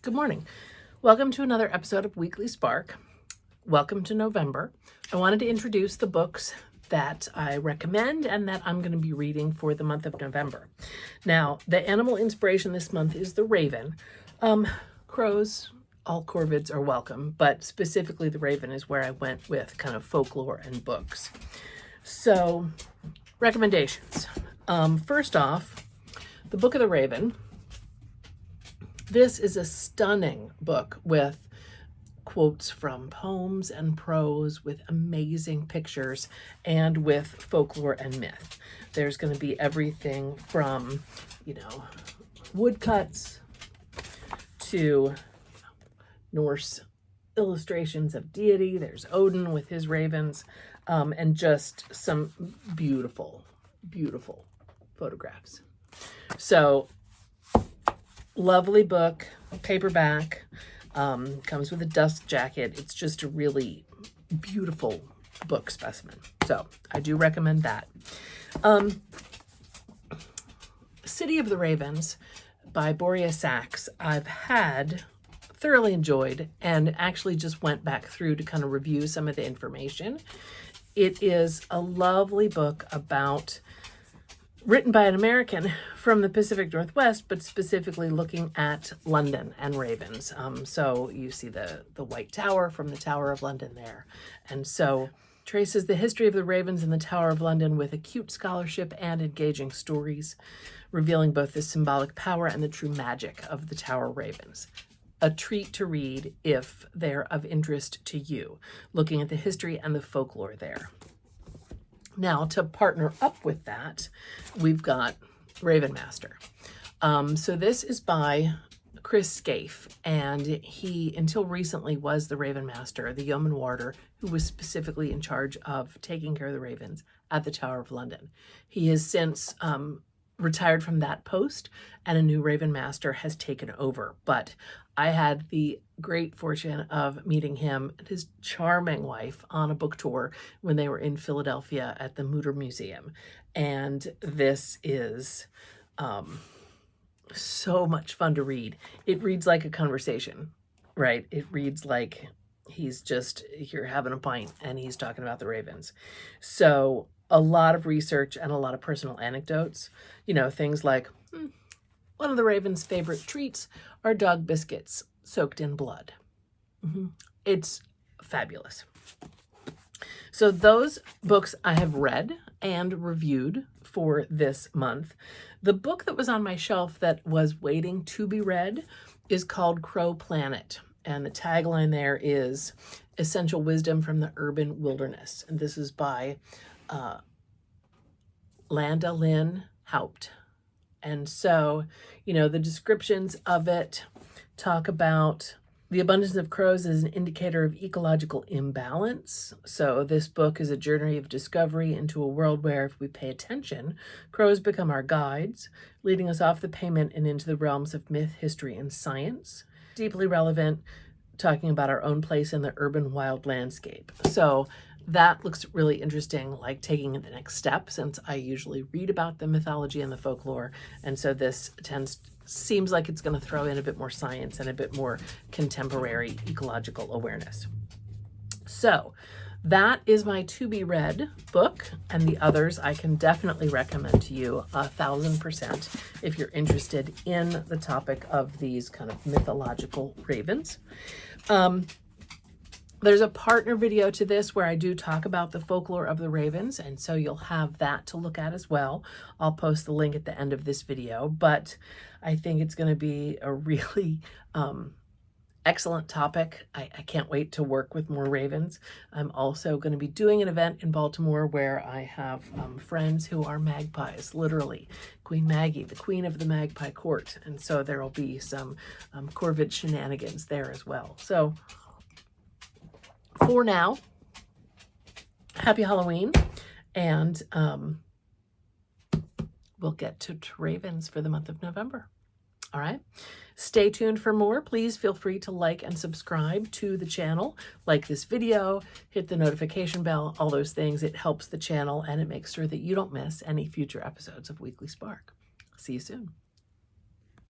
Good morning. Welcome to another episode of Weekly Spark. Welcome to November. I wanted to introduce the books that I recommend and that I'm going to be reading for the month of November. Now, the animal inspiration this month is the raven. Crows, all corvids are welcome, but specifically the raven is where I went with kind of folklore and books. So, recommendations. First off, the Book of the Raven. This is a stunning book with quotes from poems and prose, with amazing pictures, and with folklore and myth. There's going to be everything from, woodcuts to Norse illustrations of deity. There's Odin with his ravens, and just some beautiful, beautiful photographs. So, lovely book, paperback, comes with a dust jacket. It's just a really beautiful book specimen. So I do recommend that. City of the Ravens by Boria Sachs, I've thoroughly enjoyed and actually just went back through to kind of review some of the information. It is a lovely book written by an American from the Pacific Northwest, but specifically looking at London and ravens. So you see the White Tower from the Tower of London there. And so traces the history of the ravens in the Tower of London with acute scholarship and engaging stories, revealing both the symbolic power and the true magic of the Tower ravens. A treat to read if they're of interest to you, looking at the history and the folklore there. Now, to partner up with that, we've got Raven Master. So this is by Chris Scaife, and he, until recently, was the Raven Master, the yeoman warder, who was specifically in charge of taking care of the ravens at the Tower of London. He has since retired from that post, and a new Raven Master has taken over. But I had the great fortune of meeting him and his charming wife on a book tour when they were in Philadelphia at the Mutter Museum. And this is so much fun to read. It reads like a conversation, right? It reads like he's just here having a pint and he's talking about the ravens. So a lot of research and a lot of personal anecdotes, things like, one of the raven's favorite treats are dog biscuits soaked in blood. It's fabulous. So those books I have read and reviewed for this month. The book that was on my shelf that was waiting to be read is called Crow Planet. And the tagline there is Essential Wisdom from the Urban Wilderness. And this is by Landa Lynn Haupt. And so, the descriptions of it talk about the abundance of crows as an indicator of ecological imbalance. So this book is a journey of discovery into a world where, if we pay attention, crows become our guides, leading us off the pavement and into the realms of myth, history, and science. Deeply relevant, talking about our own place in the urban wild landscape. So that looks really interesting, like taking the next step, since I usually read about the mythology and the folklore. And so this seems like it's going to throw in a bit more science and a bit more contemporary ecological awareness. So that is my to be read book, and the others I can definitely recommend to you 1,000% if you're interested in the topic of these kind of mythological ravens. There's a partner video to this where I do talk about the folklore of the ravens, and so you'll have that to look at as well. I'll post the link at the end of this video, but I think it's going to be a really excellent topic. I can't wait to work with more ravens. I'm also going to be doing an event in Baltimore where I have friends who are magpies, literally. Queen Maggie, the queen of the magpie court, and so there will be some corvid shenanigans there as well. So for now, happy Halloween, and we'll get to ravens for the month of November. All right. Stay tuned for more. Please feel free to like and subscribe to the channel. Like this video, hit the notification bell, all those things. It helps the channel and it makes sure that you don't miss any future episodes of Weekly Spark. See you soon.